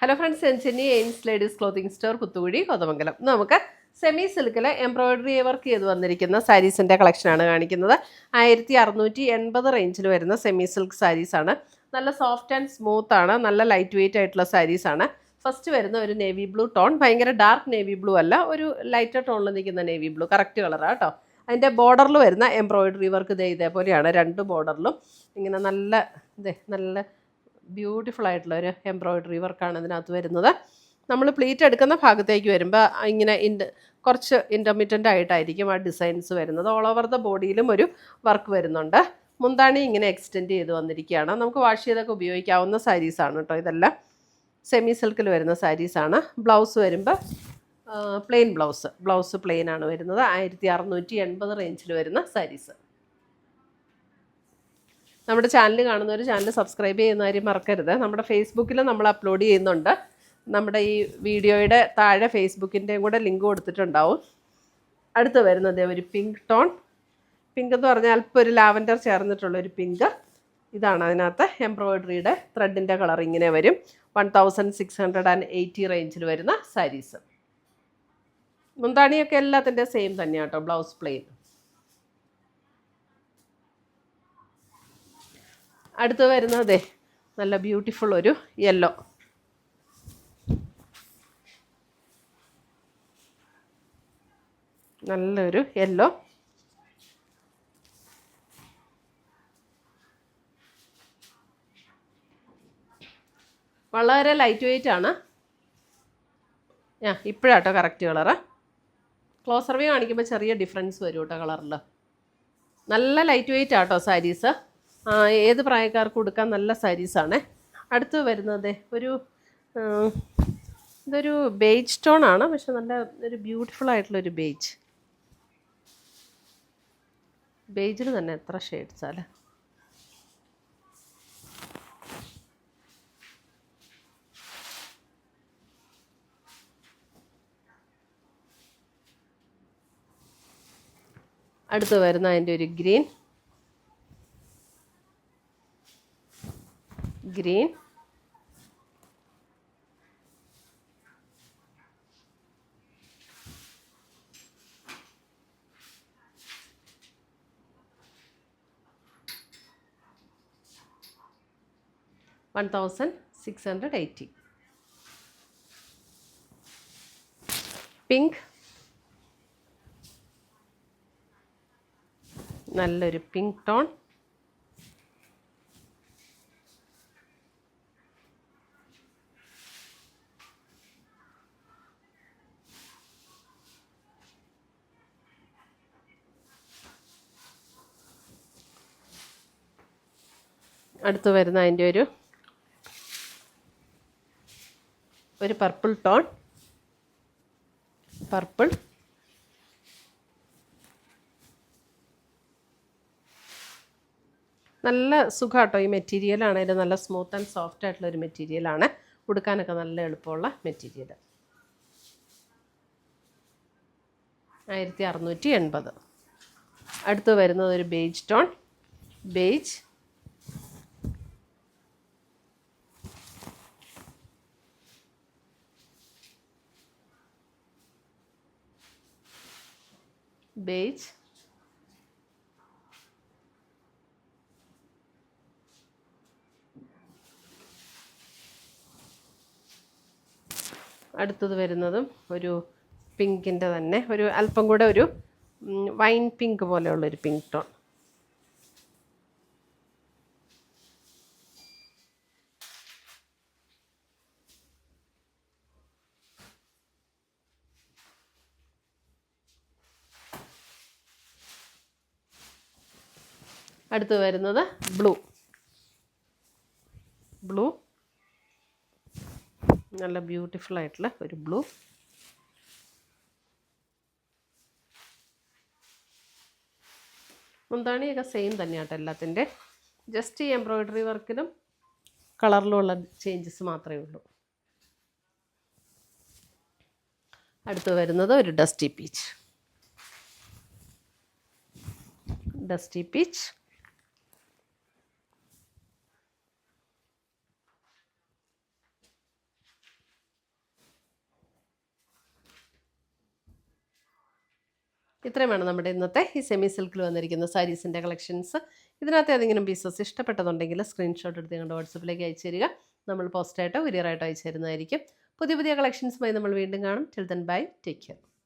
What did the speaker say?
Hello friends, എൻചെന്നി Aims ladies clothing store Puthukuzhi Kothamangalam. നമുക്ക് semi സിൽക്കിൽ എംബ്രോയിഡറി വർക്ക് ചെയ്ത് വന്നിരിക്കുന്ന സാരീസിൻ്റെ കളക്ഷനാണ് കാണിക്കുന്നത്. 1680 റേഞ്ചിൽ വരുന്ന സെമി സിൽക്ക് സാരീസാണ്. നല്ല സോഫ്റ്റ് ആൻഡ് സ്മൂത്ത് ആണ്, നല്ല ലൈറ്റ് വെയിറ്റ് ആയിട്ടുള്ള സാരീസാണ്. ഫസ്റ്റ് വരുന്ന ഒരു നേവി ബ്ലൂ ടോൺ, ഭയങ്കര ഡാർക്ക് നേവി ബ്ലൂ അല്ല, ഒരു ലൈറ്റർ ടോണിൽ നിൽക്കുന്ന നേവി ബ്ലൂ, കറക്റ്റ് കളറാണ് കേട്ടോ. അതിൻ്റെ ബോർഡറിൽ വരുന്ന എംബ്രോയിഡറി വർക്ക് ഇതേപോലെയാണ്. രണ്ട് ബോർഡറിലും ഇങ്ങനെ നല്ല ബ്യൂട്ടിഫുൾ ആയിട്ടുള്ള ഒരു എംബ്രോയിഡറി വർക്കാണ് ഇതിനകത്ത് വരുന്നത്. നമ്മൾ പ്ലീറ്റ് എടുക്കുന്ന ഭാഗത്തേക്ക് വരുമ്പോൾ ഇങ്ങനെ കുറച്ച് ഇൻ്റർമീഡിയൻ്റ് ആയിട്ടായിരിക്കും ആ ഡിസൈൻസ് വരുന്നത്. ഓൾ ഓവർ ദ ബോഡിയിലും ഒരു വർക്ക് വരുന്നുണ്ട്. മുന്താണി ഇങ്ങനെ എക്സ്റ്റെൻഡ് ചെയ്ത് വന്നിരിക്കുകയാണ്. നമുക്ക് വാഷ് ചെയ്തൊക്കെ ഉപയോഗിക്കാവുന്ന സാരീസാണ് കേട്ടോ. ഇതെല്ലാം സെമി സിൽക്കിൽ വരുന്ന സാരീസാണ്. ബ്ലൗസ് വരുമ്പോൾ പ്ലെയിൻ ബ്ലൗസ് പ്ലെയിൻ ആണ് വരുന്നത്. 1680 റേഞ്ചിൽ വരുന്ന സാരീസ്. നമ്മുടെ ചാനൽ കാണുന്നവർ ചാനൽ സബ്സ്ക്രൈബ് ചെയ്യുന്ന കാര്യം മറക്കരുത്. നമ്മുടെ ഫേസ്ബുക്കിൽ നമ്മൾ അപ്ലോഡ് ചെയ്യുന്നുണ്ട്. നമ്മുടെ ഈ വീഡിയോയുടെ താഴെ ഫേസ്ബുക്കിൻ്റെയും കൂടെ ലിങ്ക് കൊടുത്തിട്ടുണ്ടാവും. അടുത്ത് വരുന്നത് ഒരു പിങ്ക് ടോൺ. പിങ്ക് എന്ന് പറഞ്ഞാൽ അല്പം ഒരു ലാവൻഡർ ചേർന്നിട്ടുള്ളൊരു പിങ്ക്. ഇതാണ് അതിനകത്ത് എംബ്രോയിഡറിയുടെ ത്രെഡിൻ്റെ കളർ ഇങ്ങനെ വരും. 1680 റേഞ്ചിൽ വരുന്ന സാരീസ്. മുന്താണിയൊക്കെ എല്ലാത്തിൻ്റെ സെയിം തന്നെയാണ് കേട്ടോ. Blouse plain. അടുത്ത് വരുന്നത് നല്ല ബ്യൂട്ടിഫുൾ ഒരു യെല്ലോ. നല്ലൊരു യെല്ലോ. വളരെ ലൈറ്റ് വെയിറ്റ് ആണ്. ഇപ്പോഴാട്ടോ കറക്റ്റ് കളറ്. ക്ലോസർ വ്യൂ കാണിക്കുമ്പോൾ ചെറിയ ഡിഫറൻസ് വരും കേട്ടോ കളറിൽ. നല്ല ലൈറ്റ് വെയിറ്റ് ആട്ടോ സാരീസ്. ഏത് പ്രായക്കാർക്ക് കൊടുക്കാൻ നല്ല സാരീസാണ്. അടുത്ത് വരുന്നത് ഇതൊരു ബേജ് ടോൺ ആണ്, പക്ഷെ നല്ല ഒരു ബ്യൂട്ടിഫുൾ ആയിട്ടുള്ളൊരു ബേജിൽ തന്നെ എത്ര ഷെയ്ഡ്സാണ്. അടുത്ത് വരുന്ന അതിൻ്റെ ഒരു ഗ്രീൻ. $1680. പിങ്ക്. നല്ലൊരു പിങ്ക് ടോൺ. അടുത്ത് വരുന്ന അതിൻ്റെ ഒരു പർപ്പിൾ ടോൺ. നല്ല സുഖമാട്ടോ ഈ മെറ്റീരിയലാണേലും. നല്ല സ്മൂത്ത് ആൻഡ് സോഫ്റ്റ് ആയിട്ടുള്ളൊരു മെറ്റീരിയലാണ്. ഉടുക്കാനൊക്കെ നല്ല എളുപ്പമുള്ള മെറ്റീരിയൽ. 1680. അടുത്ത് വരുന്നത് ഒരു ബേജ് ടോൺ. ബേജ്. അടുത്തത് വരുന്നതും ഒരു പിങ്കിൻ്റെ തന്നെ ഒരു അല്പം കൂടെ ഒരു വൈൻ പിങ്ക് പോലെയുള്ളൊരു പിങ്ക് ടോൺ. അടുത്ത് വരുന്നത് ബ്ലൂ. നല്ല ബ്യൂട്ടിഫുൾ ആയിട്ടുള്ള ഒരു ബ്ലൂ. മുന്താണിയൊക്കെ സെയിം തന്നെയാട്ടോ എല്ലാത്തിൻ്റെ. ജസ്റ്റ് ഈ എംബ്രോയിഡറി വർക്കിലും കളറിലുമുള്ള ചേഞ്ചസ് മാത്രമേ ഉള്ളൂ. അടുത്ത് വരുന്നത് ഒരു ഡസ്റ്റി പീച്ച്. ഇത്രയുമാണ് നമ്മുടെ ഇന്നത്തെ ഈ സെമി സിൽക്കിൽ വന്നിരിക്കുന്ന സാരീസിൻ്റെ കളക്ഷൻസ്. ഇതിനകത്ത് ഏതെങ്കിലും പീസസ് ഇഷ്ടപ്പെട്ടതുണ്ടെങ്കിൽ സ്ക്രീൻഷോട്ട് എടുത്ത് ഞങ്ങളുടെ വാട്സപ്പിലേക്ക് അയച്ചു തരിക. നമ്മൾ പോസ്റ്റായിട്ടോ കൊറിയറായിട്ടോ അയച്ചു തരുന്നതായിരിക്കും. പുതിയ പുതിയ കളക്ഷൻസുമായി നമ്മൾ വീണ്ടും കാണും. Till then bye, take care.